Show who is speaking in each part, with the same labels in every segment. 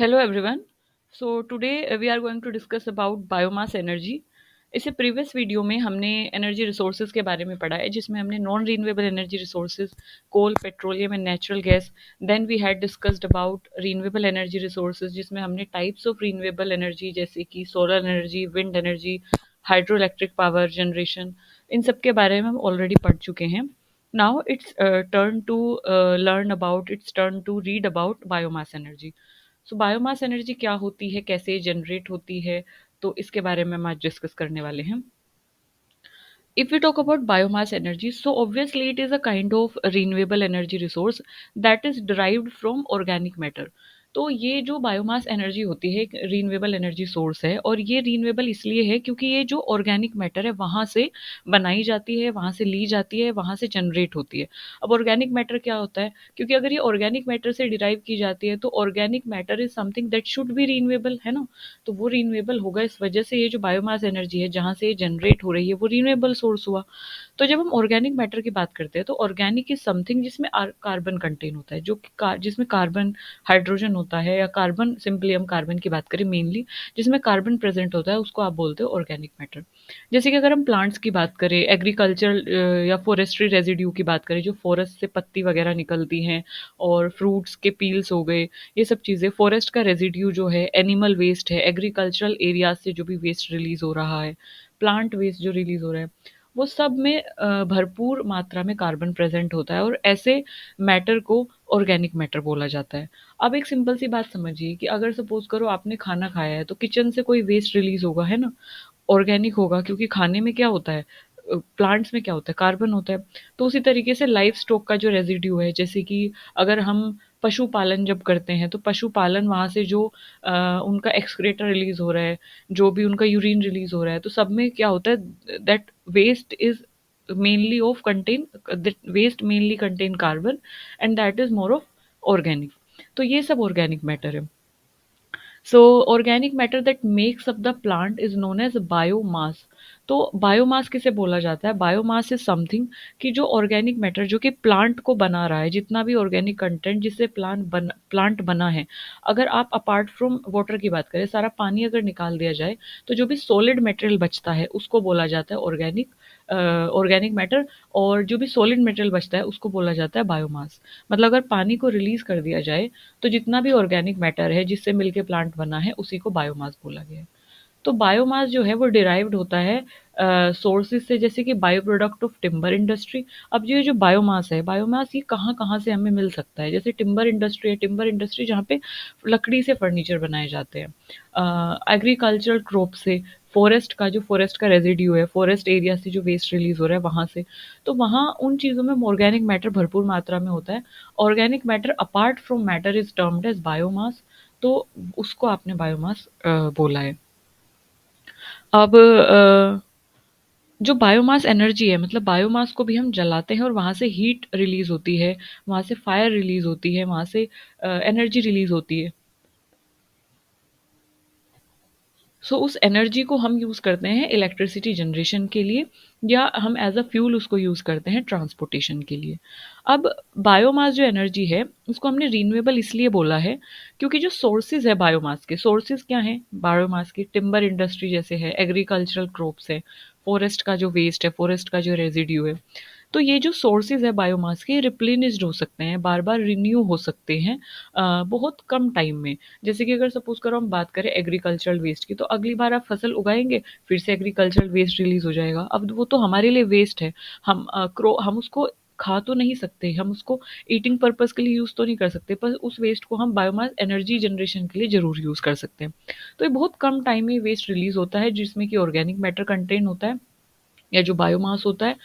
Speaker 1: Hello everyone. So today we are going to discuss about biomass energy. इससे previous video में हमने energy resources के बारे में पढ़ा है जिसमें हमने non renewable energy resources coal petroleum and natural gas then we had discussed about renewable energy resources जिसमें हमने टाइप्स ऑफ रीन्यूएबल एनर्जी जैसे कि solar energy wind energy hydro electric power generation इन सब के बारे में हम ऑलरेडी पढ़ चुके हैं. Now it's turn to learn about it's turn to read about biomass energy. So biomass energy क्या होती है, कैसे जनरेट होती है, तो इसके बारे में हम आज डिस्कस करने वाले हैं. If we talk about biomass energy, so obviously it is a kind of renewable energy resource that is derived from organic matter. तो ये जो बायोमास एनर्जी होती है एक रीनवेबल एनर्जी सोर्स है और ये रीनवेबल इसलिए है क्योंकि ये जो ऑर्गेनिक मैटर है वहाँ से बनाई जाती है, वहाँ से ली जाती है, वहाँ से जनरेट होती है. अब ऑर्गेनिक मैटर क्या होता है, क्योंकि अगर ये ऑर्गेनिक मैटर से डिराइव की जाती है तो organic matter is something that should be renewable, है ना. तो वो रीन्यूएबल होगा, इस वजह से ये जो बायोमास एनर्जी है जहाँ से ये जनरेट हो रही है वो रीन्यूएबल सोर्स हुआ. तो जब हम ऑर्गेनिक मैटर की बात करते हैं तो ऑर्गेनिक इज समथिंग जिसमें कार्बन कंटेन होता है, जो कि जिसमें कार्बन हाइड्रोजन होता है या कार्बन, सिंपली हम कार्बन की बात करें मेनली, जिसमें कार्बन प्रेजेंट होता है उसको आप बोलते हो ऑर्गेनिक मैटर. जैसे कि अगर हम प्लांट्स की बात करें, एग्रीकल्चर या फॉरेस्ट्री रेजिड्यू की बात करें, जो फॉरेस्ट से पत्ती वगैरह निकलती हैं और फ्रूट्स के पील्स हो गए, ये सब चीज़ें फॉरेस्ट का रेजिड्यू जो है, एनिमल वेस्ट है, एग्रीकल्चरल एरियाज से जो भी वेस्ट रिलीज हो रहा है, प्लांट वेस्ट जो रिलीज हो रहा है, वो सब में भरपूर मात्रा में कार्बन प्रेजेंट होता है और ऐसे मैटर को ऑर्गेनिक मैटर बोला जाता है. अब एक सिंपल सी बात समझिए कि अगर सपोज करो आपने खाना खाया है तो किचन से कोई वेस्ट रिलीज होगा, है ना. ऑर्गेनिक होगा क्योंकि खाने में क्या होता है, प्लांट्स में क्या होता है, कार्बन होता है. तो उसी तरीके से लाइफ स्टॉक का जो रेजिड्यू है, जैसे कि अगर हम पशुपालन जब करते हैं तो पशुपालन वहाँ से जो उनका एक्सक्रेटर रिलीज हो रहा है, जो भी उनका यूरिन रिलीज हो रहा है, तो सब में क्या होता है, that waste is mainly of contain that waste mainly contain carbon and that is more of organic. तो ये सब ऑर्गेनिक मैटर है. So organic matter that makes up the plant is known as biomass. तो biomass किसे बोला जाता है, biomass is something कि जो ऑर्गेनिक मैटर जो कि प्लांट को बना रहा है, जितना भी ऑर्गेनिक कंटेंट जिससे प्लांट बना है, अगर आप अपार्ट फ्रॉम वाटर की बात करें, सारा पानी अगर निकाल दिया जाए तो जो भी सॉलिड मटेरियल बचता है उसको बोला जाता है ऑर्गेनिक ऑर्गेनिक मैटर. और जो भी सॉलिड मटेरियल बचता है उसको बोला जाता है बायोमास. मतलब अगर पानी को रिलीज कर दिया जाए तो जितना भी ऑर्गेनिक मैटर है जिससे मिलके प्लांट बना है उसी को बायोमास बोला गया है. तो बायोमास जो है वो डिराइव्ड होता है सोर्सेज से, जैसे कि bio product of timber industry. अब ये जो बायोमास है, बायोमास ये कहाँ कहाँ से हमें मिल सकता है, जैसे टिम्बर इंडस्ट्री है, टिम्बर इंडस्ट्री जहाँ पे लकड़ी से फर्नीचर बनाए जाते हैं. एग्रीकल्चरल क्रॉप से, फॉरेस्ट का जो फॉरेस्ट का रेजिड्यू है, फॉरेस्ट एरिया से जो वेस्ट रिलीज हो रहा है वहाँ से, तो वहाँ उन चीज़ों में ऑर्गेनिक मैटर भरपूर मात्रा में होता है. Organic matter apart from matter is termed as biomass. तो उसको आपने बायोमास बोला है. अब जो बायोमास एनर्जी है, मतलब बायोमास को भी हम जलाते हैं और वहाँ से हीट रिलीज होती है, वहाँ से फायर रिलीज होती है, वहाँ से एनर्जी रिलीज होती है. सो उस एनर्जी को हम यूज़ करते हैं इलेक्ट्रिसिटी जनरेशन के लिए, या हम एज अ फ्यूल उसको यूज़ करते हैं ट्रांसपोर्टेशन के लिए. अब बायोमास जो एनर्जी है उसको हमने रीन्यूएबल इसलिए बोला है क्योंकि जो सोर्सेज है बायोमास के, सोर्सेज क्या हैं बायोमास के, टिम्बर इंडस्ट्री जैसे है, एग्रीकल्चरल क्रॉप्स है, फॉरेस्ट का जो वेस्ट है, फॉरेस्ट का जो रेजिड्यू है. तो ये जो सोर्सेज है बायोमास के रिप्लेनिश्ड हो सकते हैं, बार बार रिन्यू हो सकते हैं बहुत कम टाइम में. जैसे कि अगर सपोज करो हम बात करें एग्रीकल्चरल वेस्ट की, तो अगली बार आप फसल उगाएंगे फिर से एग्रीकल्चरल वेस्ट रिलीज हो जाएगा. अब वो तो हमारे लिए वेस्ट है, हम उसको खा तो नहीं सकते, हम उसको ईटिंग पर्पस के लिए यूज़ तो नहीं कर सकते, पर उस वेस्ट को हम बायोमास एनर्जी जनरेशन के लिए ज़रूर यूज़ कर सकते हैं. तो ये बहुत कम टाइम में वेस्ट रिलीज होता है जिसमें कि ऑर्गेनिक मैटर कंटेन होता है या जो बायोमास होता है.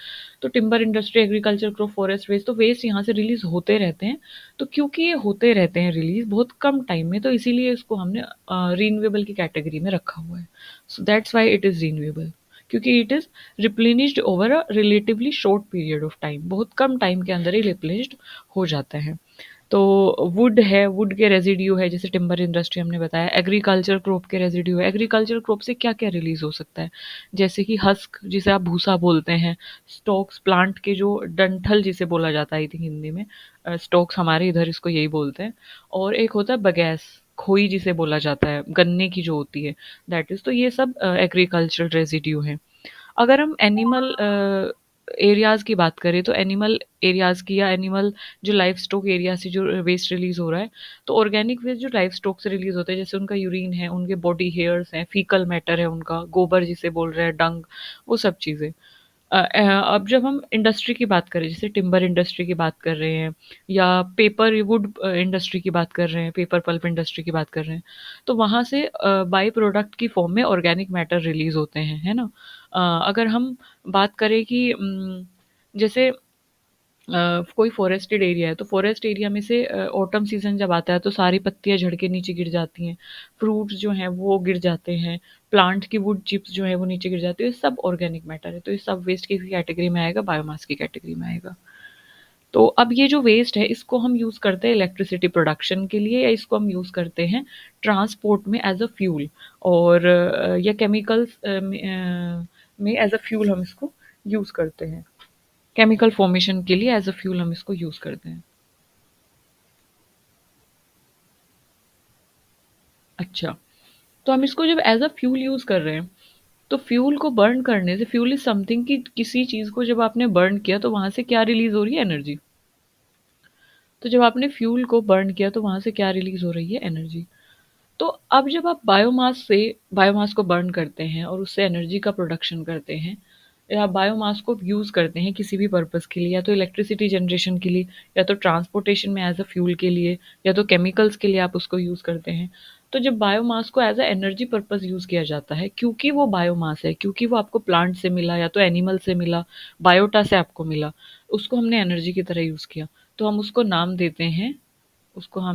Speaker 1: तो timber industry, agriculture, crop, forest waste, तो वेस्ट यहाँ से रिलीज होते रहते हैं. तो क्योंकि ये होते रहते हैं रिलीज बहुत कम टाइम में, तो इसीलिए इसको हमने रीन्यूएबल की कैटेगरी में रखा हुआ है. So that's why it is renewable, क्योंकि it is replenished over a relatively short period of time, बहुत कम टाइम के अंदर ही रिप्लेनिश्ड हो जाता है. तो वुड है, वुड के रेजिड्यू है, जैसे टिम्बर इंडस्ट्री हमने बताया, एग्रीकल्चर क्रॉप के रेजिड्यू है. एग्रीकल्चर क्रॉप से क्या क्या रिलीज हो सकता है, जैसे कि हस्क जिसे आप भूसा बोलते हैं, स्टॉक्स प्लांट के जो डंठल जिसे बोला जाता है आई थिंक हिंदी में, स्टॉक्स हमारे इधर इसको यही बोलते हैं. और एक होता है बगैस, खोई जिसे बोला जाता है, गन्ने की जो होती है, दैट इज़, तो ये सब एग्रीकल्चरल रेजिड्यू हैं। अगर हम एनिमल एरियाज़ की बात करें, तो एनिमल एरियाज़ की या एनिमल जो लाइफ स्टॉक एरिया से जो वेस्ट रिलीज़ हो रहा है, तो ऑर्गेनिक वेस्ट जो लाइफ स्टॉक से रिलीज़ होता है, जैसे उनका यूरिन है, उनके बॉडी हेयर्स हैं, फीकल मैटर है उनका, गोबर जिसे बोल रहे हैं, डंग, वो सब चीज़ें। अब जब हम इंडस्ट्री की बात करें, जैसे टिम्बर इंडस्ट्री की बात कर रहे हैं, या पेपर वुड इंडस्ट्री की बात कर रहे हैं, पेपर पल्प इंडस्ट्री की बात कर रहे हैं, तो वहाँ से बाई प्रोडक्ट की फॉर्म में ऑर्गेनिक मैटर रिलीज होते हैं, है ना। अगर हम बात करें कि जैसे कोई फॉरेस्टेड एरिया है, तो फॉरेस्ट एरिया में से ऑटम सीजन जब आता है तो सारी पत्तियां झड़ के नीचे गिर जाती हैं, फ्रूट्स जो हैं वो गिर जाते हैं, प्लांट की वुड चिप्स जो है वो नीचे गिर जाती है, ये सब ऑर्गेनिक मैटर है, तो ये सब वेस्ट की कैटेगरी में आएगा, बायोमास की कैटेगरी में आएगा। तो अब ये जो वेस्ट है, इसको हम यूज़ करते हैं इलेक्ट्रिसिटी प्रोडक्शन के लिए, या इसको हम यूज़ करते हैं ट्रांसपोर्ट में एज अ फ्यूल, और या केमिकल्स में एज अ फ्यूल हम इसको यूज़ करते हैं, केमिकल फॉर्मेशन के लिए एज अ फ्यूल हम इसको यूज़ करते हैं। अच्छा, तो हम इसको जब एज अ फ्यूल यूज़ कर रहे हैं, तो फ्यूल को बर्न करने से, फ्यूल इज समथिंग कि किसी चीज़ को जब आपने बर्न किया तो वहाँ से क्या रिलीज हो रही है, एनर्जी। तो जब आपने फ्यूल को बर्न किया तो वहाँ से क्या रिलीज हो रही है, एनर्जी। तो अब जब आप बायोमास को बर्न करते हैं और उससे एनर्जी का प्रोडक्शन करते हैं, या बायोमास को यूज़ करते हैं किसी भी पर्पस के लिए, या तो इलेक्ट्रिसिटी जनरेशन के लिए, या तो ट्रांसपोर्टेशन में एज अ फ्यूल के लिए, या तो केमिकल्स के लिए आप उसको यूज़ करते हैं। तो जब बायोमास को as a energy purpose use किया जाता है, क्योंकि वो बायोमास है, क्योंकि वो आपको प्लांट से मिला या तो एनिमल से मिला, बायोटा से आपको मिला, उसको हमने एनर्जी की तरह यूज़ किया, तो हम उसको हम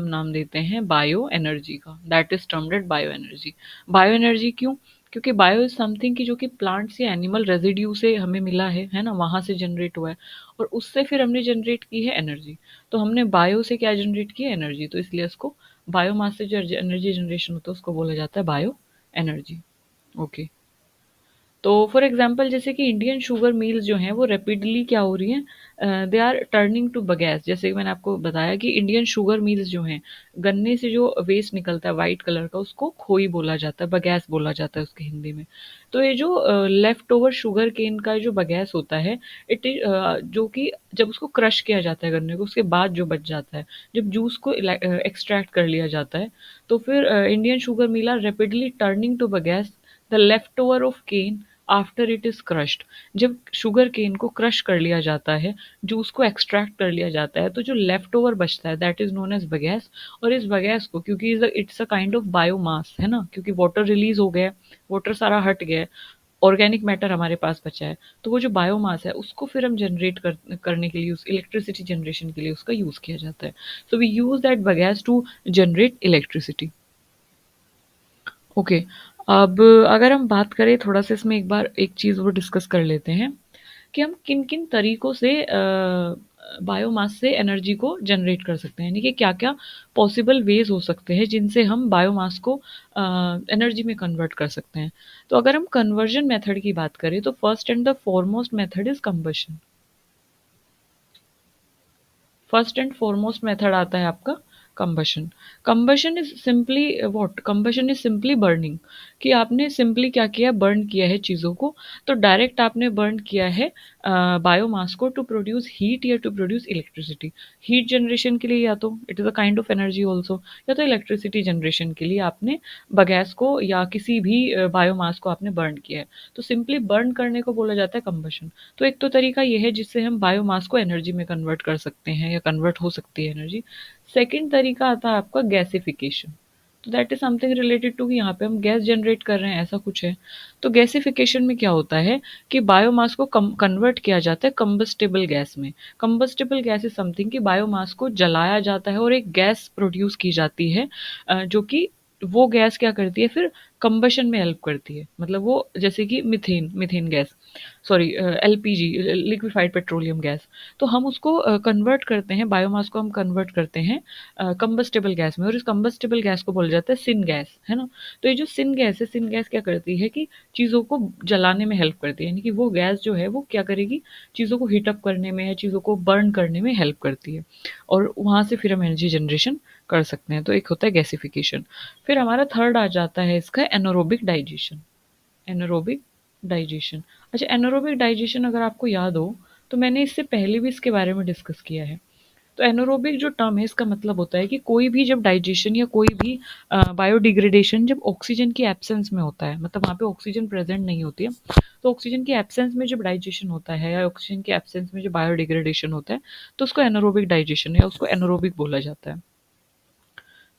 Speaker 1: नाम देते हैं बायो एनर्जी का, that is termed at bio energy. Bio energy क्यों? क्योंकि बायो इज समथिंग की जो कि प्लांट्स या एनिमल रेजिड्यू से हमें मिला है ना, वहाँ से जनरेट हुआ है, और उससे फिर हमने जनरेट की है एनर्जी। तो हमने बायो से क्या जनरेट की है, एनर्जी, तो इसलिए उसको बायोमास से जो एनर्जी जनरेशन होता है उसको बोला जाता है बायो एनर्जी। ओके। तो फॉर एग्जांपल जैसे कि इंडियन शुगर मिल्स जो हैं वो रैपिडली क्या हो रही हैं, दे आर टर्निंग टू बगैस, जैसे कि मैंने आपको बताया कि इंडियन शुगर मिल्स जो हैं, गन्ने से जो वेस्ट निकलता है वाइट कलर का, उसको खोई बोला जाता है, बगैस बोला जाता है उसके हिंदी में। तो ये जो लेफ्ट ओवर शुगर केन का जो बगैस होता है, जो कि जब उसको क्रश किया जाता है गन्ने को, उसके बाद जो बच जाता है, जब जूस को एक्सट्रैक्ट कर लिया जाता है, तो फिर Indian sugar mill are rapidly turning to bagasse the left over of cane after it is crushed. जब शुगर केन को क्रश कर लिया जाता है, जूस को एक्सट्रैक्ट कर लिया जाता है, तो जो लेफ्ट ओवर बचता है दैट इज नोन एज बगैस। और इस बगैस को, क्योंकि it's a kind of biomass है ना, क्योंकि वाटर रिलीज हो गया है, वाटर सारा हट गया है, ऑर्गेनिक मैटर हमारे पास बचा है, तो वो जो बायोमास है उसको फिर हम करने के लिए, उस इलेक्ट्रिसिटी जनरेशन के लिए उसका यूज किया जाता है। So we use that bagasse to generate electricity. Okay. अब अगर हम बात करें थोड़ा सा, इसमें एक बार एक चीज़ वो डिस्कस कर लेते हैं कि हम किन किन तरीकों से बायोमास से एनर्जी को जनरेट कर सकते हैं, यानी कि क्या क्या पॉसिबल वेज हो सकते हैं जिनसे हम बायोमास को एनर्जी में कन्वर्ट कर सकते हैं। तो अगर हम कन्वर्जन मेथड की बात करें, तो first and the foremost method is combustion. First and foremost method आता है आपका combustion. Combustion is simply what, combustion is simply burning, कि आपने सिंपली क्या किया, बर्न किया है चीज़ों को। तो डायरेक्ट आपने बर्न किया है बायोमास को टू प्रोड्यूस हीट या to produce electricity. Heat generation के लिए या तो it is a kind of energy also, या तो इलेक्ट्रिसिटी जनरेशन के लिए आपने बगैस को या किसी भी बायोमास को आपने बर्न किया है। तो सिंपली बर्न करने को बोला जाता है कंबशन। तो एक तो तरीका ये है जिससे हम बायोमास को एनर्जी में कन्वर्ट कर सकते हैं, या कन्वर्ट हो सकती है एनर्जी। सेकंड तरीका आता है आपका गैसिफिकेशन। तो that is something related to, यहाँ पे हम गैस जनरेट कर रहे हैं, ऐसा कुछ है। तो गैसिफिकेशन में क्या होता है कि बायोमास को कन्वर्ट किया जाता है कंबस्टेबल गैस में। कंबस्टेबल गैस इज समथिंग कि बायोमास को जलाया जाता है और एक गैस प्रोड्यूस की जाती है, जो कि वो गैस क्या करती है फिर कंबशन में हेल्प करती है, मतलब वो जैसे कि methane methane gas, sorry LPG, liquefied petroleum gas, तो हम उसको कन्वर्ट करते हैं, बायोमास को हम कन्वर्ट करते हैं कंबस्टेबल गैस में, और इस कंबस्टेबल गैस को बोला जाता है सिन गैस, है ना। तो ये जो सिन गैस है, सिन गैस क्या करती है कि चीज़ों को जलाने में हेल्प करती है, यानी कि वो गैस जो है वो क्या करेगी, चीज़ों को हीटअप करने में या चीज़ों को बर्न करने में हेल्प करती है, और वहाँ से फिर हम एनर्जी जनरेशन कर सकते हैं। तो एक होता है गैसिफिकेशन। फिर हमारा थर्ड आ जाता है इसका एनारोबिक डाइजेशन। Anaerobic digestion. अच्छा, एनारोबिक डाइजेशन अगर आपको याद हो, तो मैंने इससे पहले भी इसके बारे में डिस्कस किया है। तो एनारोबिक जो टर्म है, इसका मतलब होता है कि कोई भी जब डाइजेशन या कोई भी बायोडिग्रेडेशन जब ऑक्सीजन की एब्सेंस में होता है, मतलब वहाँ पे ऑक्सीजन प्रेजेंट नहीं होती है, तो ऑक्सीजन की एब्सेंस में जब डाइजेशन होता है या ऑक्सीजन की एब्सेंस में जो बायोडिग्रेडेशन होता है, तो उसको एनारोबिक डाइजेशन या उसको एनारोबिक बोला जाता है।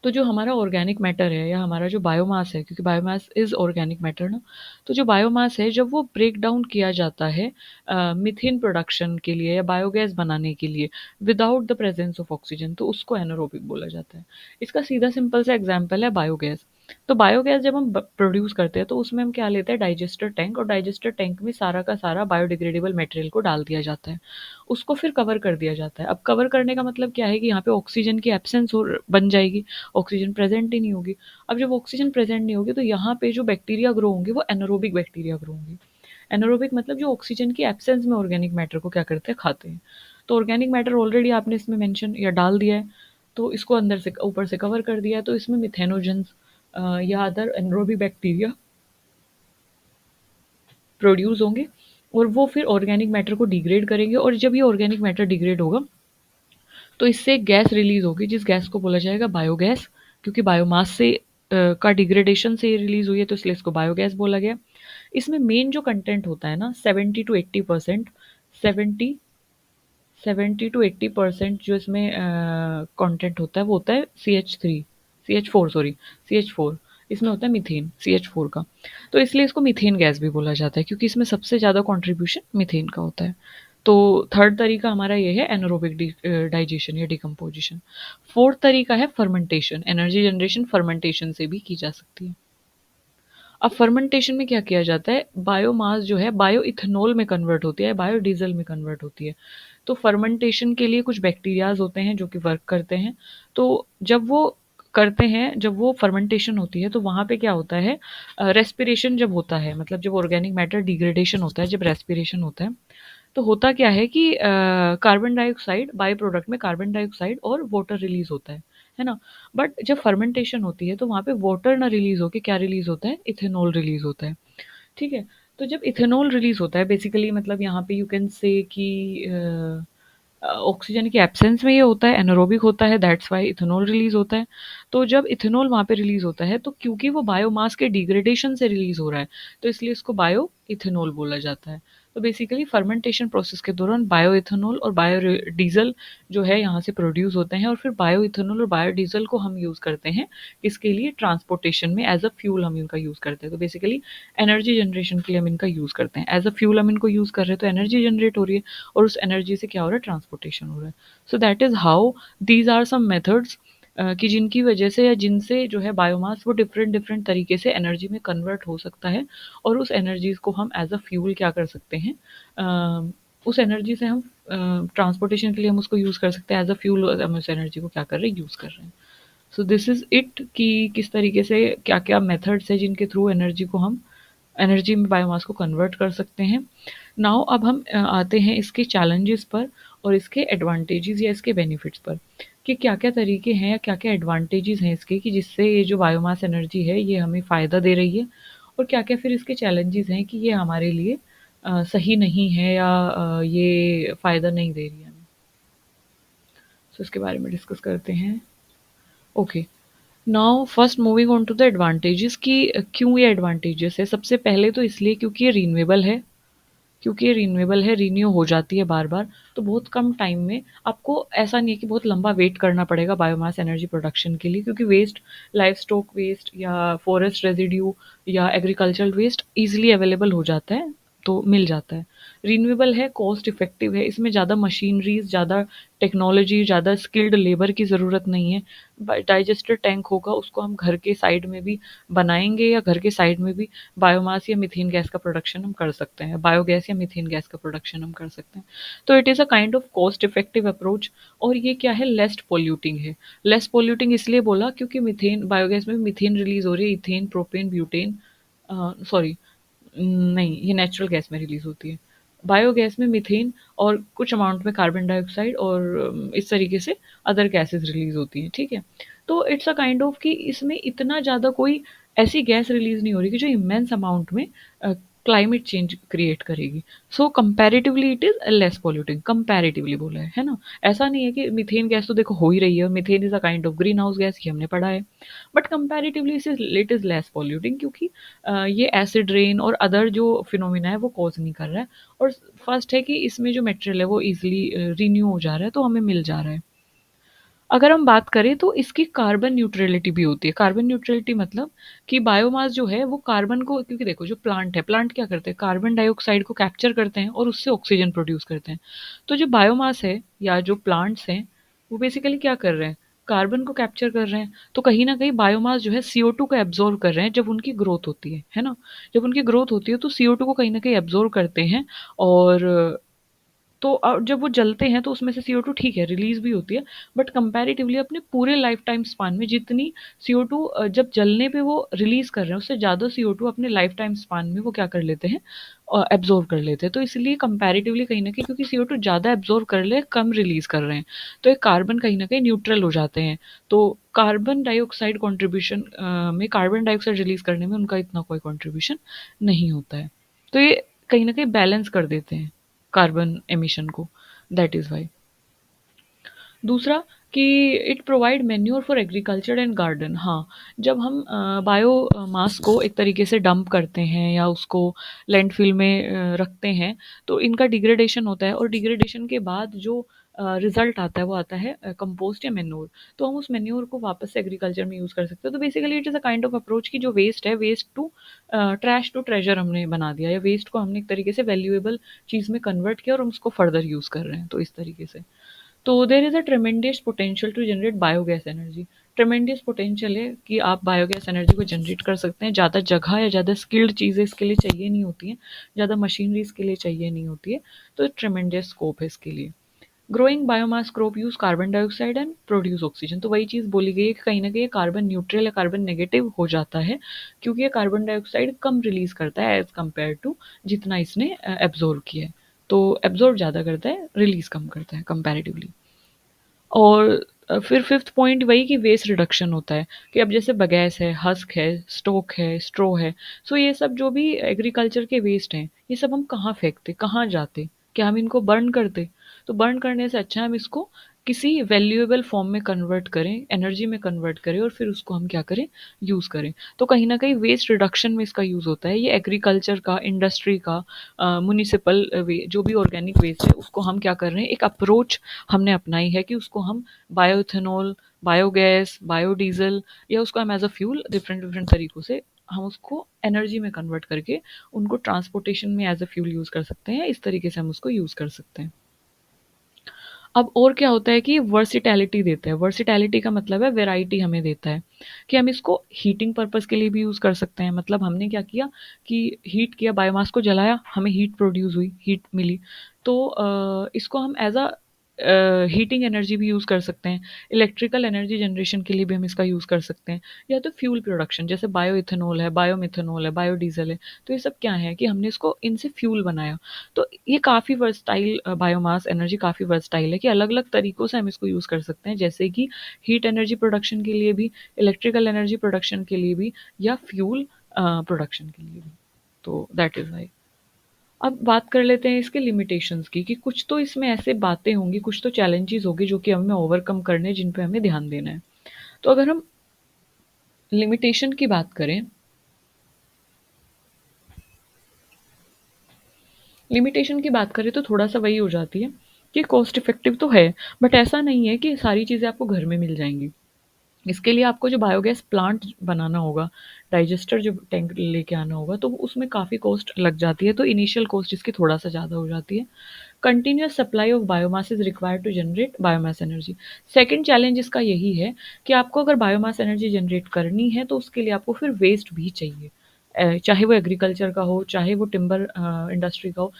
Speaker 1: तो जो हमारा ऑर्गेनिक मैटर है या हमारा जो बायोमास है, क्योंकि बायोमास इज ऑर्गेनिक मैटर ना, तो जो बायोमास है जब वो ब्रेक डाउन किया जाता है मीथेन प्रोडक्शन के लिए या बायोगैस बनाने के लिए without the presence of oxygen, तो उसको एनारोबिक बोला जाता है। इसका सीधा सिंपल सा एग्जांपल है बायोगैस। तो बायोगैस जब हम प्रोड्यूस करते हैं तो उसमें हम क्या लेते हैं, डाइजेस्टर टैंक, और डाइजेस्टर टैंक में सारा का सारा बायोडिग्रेडेबल मटेरियल को डाल दिया जाता है, उसको फिर कवर कर दिया जाता है। अब कवर करने का मतलब क्या है कि यहाँ पे ऑक्सीजन की एब्सेंस हो बन जाएगी, ऑक्सीजन प्रेजेंट ही नहीं होगी। अब जब ऑक्सीजन प्रेजेंट नहीं होगी तो यहाँ पे जो बैक्टीरिया ग्रो होंगे वो एनारोबिक बैक्टीरिया ग्रो होंगे। एनारोबिक मतलब जो ऑक्सीजन की एब्सेंस में ऑर्गेनिक मैटर को क्या करते हैं, खाते हैं। तो ऑर्गेनिक मैटर ऑलरेडी आपने इसमें मेंशन या डाल दिया है, तो इसको अंदर से ऊपर से कवर कर दिया है, तो इसमें मिथेनोजेंस या अदर एनारोबिक बैक्टीरिया प्रोड्यूस होंगे, और वो फिर ऑर्गेनिक मैटर को डिग्रेड करेंगे, और जब ये ऑर्गेनिक मैटर डिग्रेड होगा तो इससे एक गैस रिलीज होगी जिस गैस को बोला जाएगा बायोगैस, क्योंकि बायोमास से का डिग्रेडेशन से ये रिलीज हुई है तो इसलिए इसको बायोगैस बोला गया। इसमें मेन जो कंटेंट होता है ना, 70 to 80%, 70 to 80% जो इसमें कंटेंट होता है वो होता है CH4, सॉरी, CH4, इसमें होता है मीथेन CH4 का। तो इसलिए इसको मीथेन गैस भी बोला जाता है, क्योंकि इसमें सबसे ज़्यादा कंट्रीब्यूशन मीथेन का होता है। तो थर्ड तरीका हमारा ये है एनारोबिक डाइजेशन या डिकम्पोजिशन। फोर्थ तरीका है फर्मेंटेशन। एनर्जी जनरेशन फर्मेंटेशन से भी की जा सकती है। अब फर्मेंटेशन में क्या किया जाता है, बायोमास जो है बायो इथेनॉल में कन्वर्ट होती है, बायोडीजल में कन्वर्ट होती है। तो फर्मेंटेशन के लिए कुछ बैक्टीरियाज होते हैं जो कि वर्क करते हैं। तो जब वो करते हैं, जब वो फर्मेंटेशन होती है तो वहाँ पे क्या होता है, रेस्पिरेशन जब होता है, मतलब जब ऑर्गेनिक मैटर डिग्रेडेशन होता है, जब रेस्पिरेशन होता है, तो होता क्या है कि कार्बन डाइऑक्साइड, बाई प्रोडक्ट में कार्बन डाइऑक्साइड और वाटर रिलीज होता है ना। बट जब फर्मेंटेशन होती है तो वहाँ पे वाटर ना रिलीज होके क्या रिलीज होता है, इथेनॉल रिलीज होता है। ठीक है। तो जब इथेनॉल रिलीज होता है, बेसिकली मतलब यहाँ पे यू कैन से कि ऑक्सीजन की एब्सेंस में ये होता है, एनारोबिक होता है, दैट्स वाई इथेनॉल रिलीज होता है। तो जब इथेनॉल वहाँ पे रिलीज होता है तो क्योंकि वो बायोमास के डिग्रेडेशन से रिलीज हो रहा है, तो इसलिए इसको बायो इथेनॉल बोला जाता है। तो बेसिकली फर्मेंटेशन प्रोसेस के दौरान बायो इथेनॉल और बायो डीजल जो है यहाँ से प्रोड्यूस होते हैं, और फिर बायो इथेनॉल और बायो डीजल को हम यूज़ करते हैं इसके लिए ट्रांसपोर्टेशन में, एज अ फ्यूल हम इनका यूज़ करते हैं। तो बेसिकली एनर्जी जनरेशन के लिए हम इनका यूज़ करते हैं, एज अ फ्यूल हम इनको यूज़ कर रहे हैं, तो एनर्जी जनरेट हो रही है, और उस एनर्जी से क्या हो रहा है, ट्रांसपोर्टेशन हो रहा है। So that is how these are some methods कि जिनकी वजह से या जिनसे जो है बायोमास वो डिफरेंट डिफरेंट तरीके से एनर्जी में कन्वर्ट हो सकता है, और उस एनर्जीज को हम एज अ फ्यूल क्या कर सकते हैं, उस एनर्जी से हम ट्रांसपोर्टेशन के लिए हम उसको यूज़ कर सकते हैं एज अ फ्यूल, हम उस एनर्जी को क्या कर रहे हैं, यूज़ कर रहे हैं। सो दिस इज़ इट कि किस तरीके से क्या क्या मेथड्स है जिनके थ्रू एनर्जी को हम एनर्जी में बायोमास को कन्वर्ट कर सकते हैं। नाउ अब हम आते हैं इसके चैलेंजेस पर और इसके एडवांटेजेस या इसके बेनिफिट्स पर, कि क्या क्या तरीके हैं या क्या क्या एडवांटेजेस हैं इसके, कि जिससे ये जो बायोमास एनर्जी है ये हमें फ़ायदा दे रही है, और क्या क्या फिर इसके चैलेंजेस हैं कि ये हमारे लिए सही नहीं है या ये फ़ायदा नहीं दे रही है हमें। सो इसके बारे में डिस्कस करते हैं। Okay, now first moving on to the advantages कि क्यों ये एडवांटेजेस है। सबसे पहले तो इसलिए क्योंकि ये रीन्यूएबल है, क्योंकि ये रीन्यूएबल है, रीन्यू हो जाती है बार बार, तो बहुत कम टाइम में आपको, ऐसा नहीं है कि बहुत लंबा वेट करना पड़ेगा बायोमास एनर्जी प्रोडक्शन के लिए, क्योंकि वेस्ट, लाइफ स्टॉक वेस्ट या फॉरेस्ट रेजिड्यू या एग्रीकल्चरल वेस्ट ईजिली अवेलेबल हो जाता है तो मिल जाता है। रिन्यूएबल है, कॉस्ट इफेक्टिव है, इसमें ज़्यादा मशीनरीज, ज़्यादा टेक्नोलॉजी, ज़्यादा स्किल्ड लेबर की ज़रूरत नहीं है। डाइजेस्टर टैंक होगा, उसको हम घर के साइड में भी बनाएंगे या घर के साइड में भी बायोमास या मीथेन गैस का प्रोडक्शन हम कर सकते हैं, बायोगैस या मीथेन गैस का प्रोडक्शन हम कर सकते हैं। तो it is a kind of cost effective approach. और ये क्या है, लेस पोल्यूटिंग है। लेस पोल्यूटिंग इसलिए बोला क्योंकि मीथेन, बायोगैस में मीथेन रिलीज हो रही है, इथेन, प्रोपेन, ब्यूटेन, सॉरी, नहीं, ये नेचुरल गैस में रिलीज होती है। बायोगैस में मीथेन और कुछ अमाउंट में कार्बन डाइऑक्साइड और इस तरीके से अदर गैसेस रिलीज होती हैं, ठीक है। तो इट्स अ काइंड ऑफ कि इसमें इतना ज़्यादा कोई ऐसी गैस रिलीज नहीं हो रही कि जो इमेंस अमाउंट में क्लाइमेट चेंज क्रिएट करेगी। So comparatively it is less polluting, comparatively बोला है ना। ऐसा नहीं है कि मीथेन गैस तो देखो हो ही रही है, methane is a kind of green house gas, ये हमने पढ़ा है। But comparatively it is less polluting, क्योंकि ये एसिड रेन और अदर जो फिनोमिना है वो कॉज नहीं कर रहा है। और फर्स्ट है कि इसमें जो मटेरियल है वो इजिली रिन्यू हो जा रहा है, तो हमें मिल जा रहा है। अगर हम बात करें तो इसकी कार्बन न्यूट्रलिटी भी होती है। कार्बन न्यूट्रलिटी मतलब कि बायोमास जो है वो कार्बन को, क्योंकि देखो जो प्लांट है, प्लांट क्या करते हैं, कार्बन डाइऑक्साइड को कैप्चर करते हैं और उससे ऑक्सीजन प्रोड्यूस करते हैं। तो जो बायोमास है या जो प्लांट्स हैं, वो बेसिकली क्या कर रहे हैं, कार्बन को कैप्चर कर रहे हैं। तो कहीं ना कहीं बायोमास जो है CO2 को एब्जॉर्व कर रहे हैं जब उनकी ग्रोथ होती है ना। जब उनकी ग्रोथ होती है तो CO2 को कहीं ना कहीं एब्जॉर्व करते हैं। और तो जब वो जलते हैं तो उसमें से CO2 ठीक है रिलीज भी होती है, बट कंपैरेटिवली अपने पूरे लाइफ टाइम स्पान में जितनी CO2 जब जलने पे वो रिलीज कर रहे हैं उससे ज़्यादा CO2 अपने लाइफ टाइम स्पान में वो क्या कर लेते हैं, एब्जॉर्व कर लेते हैं। तो इसलिए कंपैरेटिवली कहीं ना कहीं, क्योंकि CO2 ज़्यादा एब्जॉर्व कर ले, कम रिलीज कर रहे हैं, तो ये कार्बन कहीं ना कहीं न्यूट्रल हो जाते हैं। तो कार्बन डाइऑक्साइड कॉन्ट्रीब्यूशन में, कार्बन डाइऑक्साइड रिलीज करने में उनका इतना कोई कॉन्ट्रीब्यूशन नहीं होता है। तो ये कहीं ना कहीं बैलेंस कर देते हैं कार्बन एमिशन को, दैट इज वाई। दूसरा कि it provide manure for agriculture and garden. हाँ, जब हम बायो मास को एक तरीके से डंप करते हैं या उसको लैंडफिल में रखते हैं, तो इनका डिग्रेडेशन होता है और डिग्रेडेशन के बाद जो रिजल्ट आता है वो आता है कंपोस्ट या मेन्योर। तो हम उस मेन्योर को वापस से एग्रीकल्चर में यूज़ कर सकते हैं। तो basically it is a kind of approach कि जो वेस्ट है, waste to trash to treasure हमने बना दिया, या वेस्ट को हमने एक तरीके से वैल्यूएबल चीज़ में कन्वर्ट किया और हम उसको फर्दर यूज़ कर रहे हैं, तो इस तरीके से। तो there is a tremendous potential to generate biogas energy. Tremendous potential है कि आप बायोगैस एनर्जी को जनरेट कर सकते हैं। ज़्यादा जगह या ज़्यादा स्किल्ड चीज़ें इसके लिए चाहिए नहीं होती हैं, ज़्यादा मशीनरी इसके लिए चाहिए नहीं होती है। तो ट्रेमेंडियस स्कोप है इसके लिए। Growing biomass crop use carbon dioxide and produce oxygen. तो वही चीज़ बोली गई है कि कहीं ना कहीं कार्बन न्यूट्रल या कार्बन नेगेटिव हो जाता है, क्योंकि ये कार्बन डाइऑक्साइड कम रिलीज करता है एज कम्पेयर टू जितना इसने एब्जॉर्व किया है। तो एब्जॉर्व ज़्यादा करता है, रिलीज कम करता है कंपैरेटिवली। और फिर फिफ्थ पॉइंट वही कि वेस्ट रिडक्शन होता है, कि अब जैसे बगैस है, हस्क है, स्टोक है, स्ट्रो है, सो ये सब जो भी एग्रीकल्चर के वेस्ट हैं, ये सब हम कहाँ फेंकते, कहाँ जाते, क्या हम इनको बर्न करते? तो बर्न करने से अच्छा हम इसको किसी वैल्यूएबल फॉर्म में कन्वर्ट करें, एनर्जी में कन्वर्ट करें और फिर उसको हम क्या करें, यूज़ करें। तो कहीं ना कहीं वेस्ट रिडक्शन में इसका यूज़ होता है। ये एग्रीकल्चर का, इंडस्ट्री का, म्यूनिसिपल जो भी ऑर्गेनिक वेस्ट है उसको हम क्या कर रहे हैं, एक अप्रोच हमने अपनाई है कि उसको हम बायोइथेनॉल, बायोगैस, बायोडीजल, या उसको हम as a fuel different different तरीकों से हम उसको एनर्जी में कन्वर्ट करके उनको ट्रांसपोर्टेशन में एज अ फ्यूल यूज़ कर सकते हैं। इस तरीके से हम उसको यूज़ कर सकते हैं। अब और क्या होता है कि वर्सिटैलिटी देता है। वर्सिटैलिटी का मतलब है वैरायटी हमें देता है, कि हम इसको हीटिंग पर्पस के लिए भी यूज़ कर सकते हैं। मतलब हमने क्या किया कि हीट किया, बायोमास को जलाया, हमें हीट प्रोड्यूस हुई, हीट मिली। तो इसको हम एज अ हीटिंग एनर्जी भी यूज़ कर सकते हैं। इलेक्ट्रिकल एनर्जी जनरेशन के लिए भी हम इसका यूज़ कर सकते हैं, या तो फ्यूल प्रोडक्शन, जैसे बायो इथेनॉल है, बायो मिथेनॉल है, बायोडीजल है। तो ये सब क्या है कि हमने इसको इनसे फ्यूल बनाया। तो ये काफ़ी वर्सटाइल, बायोमास एनर्जी काफ़ी वर्सटाइल है कि अलग अलग तरीक़ों से हम इसको यूज़ कर सकते हैं, जैसे कि हीट एनर्जी प्रोडक्शन के लिए भी, इलेक्ट्रिकल एनर्जी प्रोडक्शन के लिए भी, या फ्यूल प्रोडक्शन के लिए भी। तो दैट इज़ वाई। अब बात कर लेते हैं इसके लिमिटेशंस की, कि कुछ तो इसमें ऐसे बातें होंगी, कुछ तो चैलेंजेस होंगे जो कि हमें ओवरकम करने हैं, जिन पे हमें ध्यान देना है। तो अगर हम लिमिटेशन की बात करें, लिमिटेशन की बात करें तो थोड़ा सा वही हो जाती है कि कॉस्ट इफेक्टिव तो है, बट ऐसा नहीं है कि सारी चीज़ें आपको घर में मिल जाएंगी। इसके लिए आपको जो बायोगैस प्लांट बनाना होगा, डाइजेस्टर जो टैंक लेके आना होगा, तो उसमें काफ़ी कॉस्ट लग जाती है, तो इनिशियल कॉस्ट इसकी थोड़ा सा ज़्यादा हो जाती है। Continuous supply of biomass is required to generate biomass energy. Second challenge इसका यही है कि आपको अगर बायोमास एनर्जी जनरेट करनी है तो उसके लिए आपको फिर वेस्ट भी चाहिए। चाहे वो एग्रीकल्चर का हो, चाहे वो टिम्बर इंडस्ट्री का हो,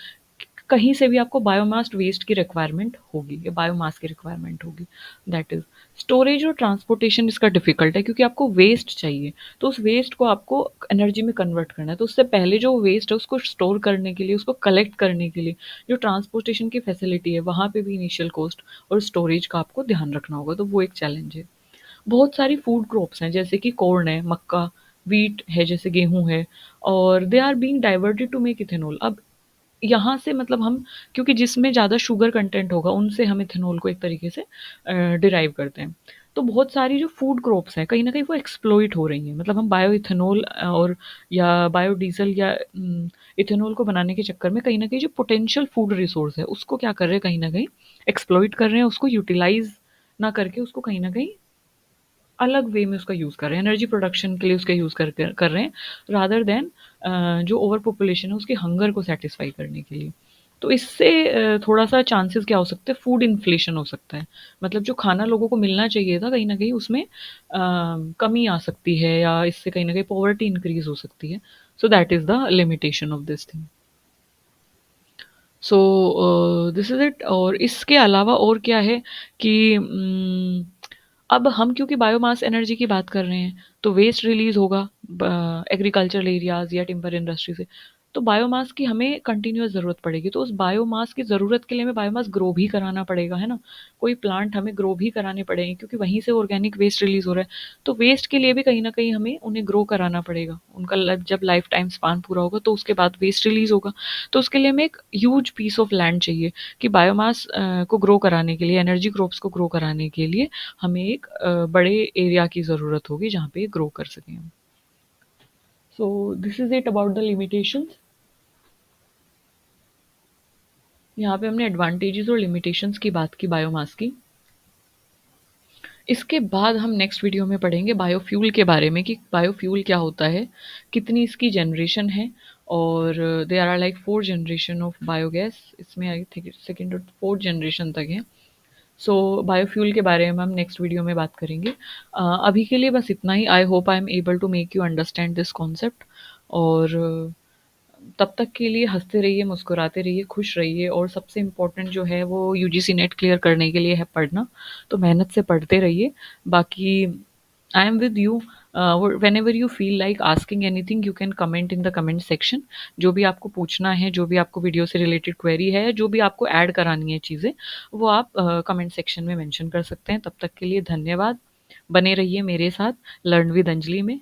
Speaker 1: कहीं से भी आपको बायोमास वेस्ट की रिक्वायरमेंट होगी या बायोमास की रिक्वायरमेंट होगी। दैट इज स्टोरेज और ट्रांसपोर्टेशन इसका डिफिकल्ट है, क्योंकि आपको वेस्ट चाहिए, तो उस वेस्ट को आपको एनर्जी में कन्वर्ट करना है, तो उससे पहले जो वेस्ट है उसको स्टोर करने के लिए, उसको कलेक्ट करने के लिए जो ट्रांसपोर्टेशन की फैसिलिटी है, वहाँ पे भी इनिशियल कॉस्ट और स्टोरेज का आपको ध्यान रखना होगा, तो वो एक चैलेंज है। बहुत सारी फूड क्रॉप्स हैं, जैसे कि कॉर्न है, मक्का, व्हीट है, जैसे गेहूं है, और they are being diverted to make ethanol. अब यहाँ से मतलब हम, क्योंकि जिसमें ज़्यादा शुगर कंटेंट होगा उनसे हम इथेनॉल को एक तरीके से डिराइव करते हैं। तो बहुत सारी जो फूड क्रॉप्स हैं कहीं न कहीं वो एक्सप्लॉइट हो रही हैं। मतलब हम बायो इथेनॉल और या बायोडीज़ल या इथेनॉल को बनाने के चक्कर में कहीं न कहीं जो पोटेंशियल फूड रिसोर्स है उसको क्या कर रहे हैं, कहीं न कहीं एक्सप्लॉइट कर रहे हैं, उसको यूटिलाइज़ ना करके उसको कहीं न कहीं अलग वे में उसका यूज़ कर रहे हैं, एनर्जी प्रोडक्शन के लिए उसका यूज़ कर रहे हैं, रादर देन जो ओवर पॉपुलेशन है उसके हंगर को सेटिस्फाई करने के लिए। तो इससे थोड़ा-सा चांसेस क्या हो सकते हैं, फूड इन्फ्लेशन हो सकता है। मतलब जो खाना लोगों को मिलना चाहिए था कहीं न कहीं उसमें कमी आ सकती है, या इससे कहीं न कहीं पॉवर्टी इंक्रीज़ हो सकती है। So that is the limitation of this thing. So this is it. और इसके अलावा और क्या है कि अब हम क्योंकि बायोमास एनर्जी की बात कर रहे हैं, तो वेस्ट रिलीज़ होगा एग्रीकल्चरल एरियाज़ या टिम्बर इंडस्ट्री से। तो बायोमास की हमें कंटिन्यूअस ज़रूरत पड़ेगी, तो उस बायोमास की ज़रूरत के लिए हमें बायोमास ग्रो भी कराना पड़ेगा, है ना? कोई प्लांट हमें ग्रो भी कराने पड़ेंगे, क्योंकि वहीं से ऑर्गेनिक वेस्ट रिलीज़ हो रहा है। तो वेस्ट के लिए भी कहीं न कहीं हमें उन्हें ग्रो कराना पड़ेगा। उनका जब लाइफ टाइम स्पान पूरा होगा तो उसके बाद वेस्ट रिलीज़ होगा। तो उसके लिए हमें एक ह्यूज पीस ऑफ लैंड चाहिए, कि बायोमास को ग्रो कराने के लिए, एनर्जी क्रॉप्स को ग्रो कराने के लिए हमें एक बड़े एरिया की ज़रूरत होगी जहाँ पे ग्रो कर सकें हम। So this is it about the limitations. यहाँ पे हमने एडवांटेजेस और लिमिटेशंस की बात की बायोमास की। इसके बाद हम नेक्स्ट वीडियो में पढ़ेंगे बायोफ्यूल के बारे में, कि बायोफ्यूल क्या होता है, कितनी इसकी जनरेशन है, और there are like 4 generation of biogas, इसमें आई थिंक सेकंड और फोर्थ जनरेशन तक है। सो बायोफ्यूल के बारे में हम नेक्स्ट वीडियो में बात करेंगे। अभी के लिए बस इतना ही। I hope I am able to make you understand this concept. और तब तक के लिए हंसते रहिए, मुस्कुराते रहिए, खुश रहिए, और सबसे इम्पोर्टेंट जो है वो यूजीसी नेट क्लियर करने के लिए है पढ़ना। तो मेहनत से पढ़ते रहिए। बाकी I am with you. When ever you feel like asking anything you can comment in the comment section. जो भी आपको पूछना है, जो भी आपको वीडियो से रिलेटेड क्वेरी है, जो भी आपको ऐड करानी है चीज़ें, वो आप कमेंट सेक्शन में मेंशन कर सकते हैं। तब तक के लिए धन्यवाद। बने रहिए मेरे साथ लर्न विद अंजलि में।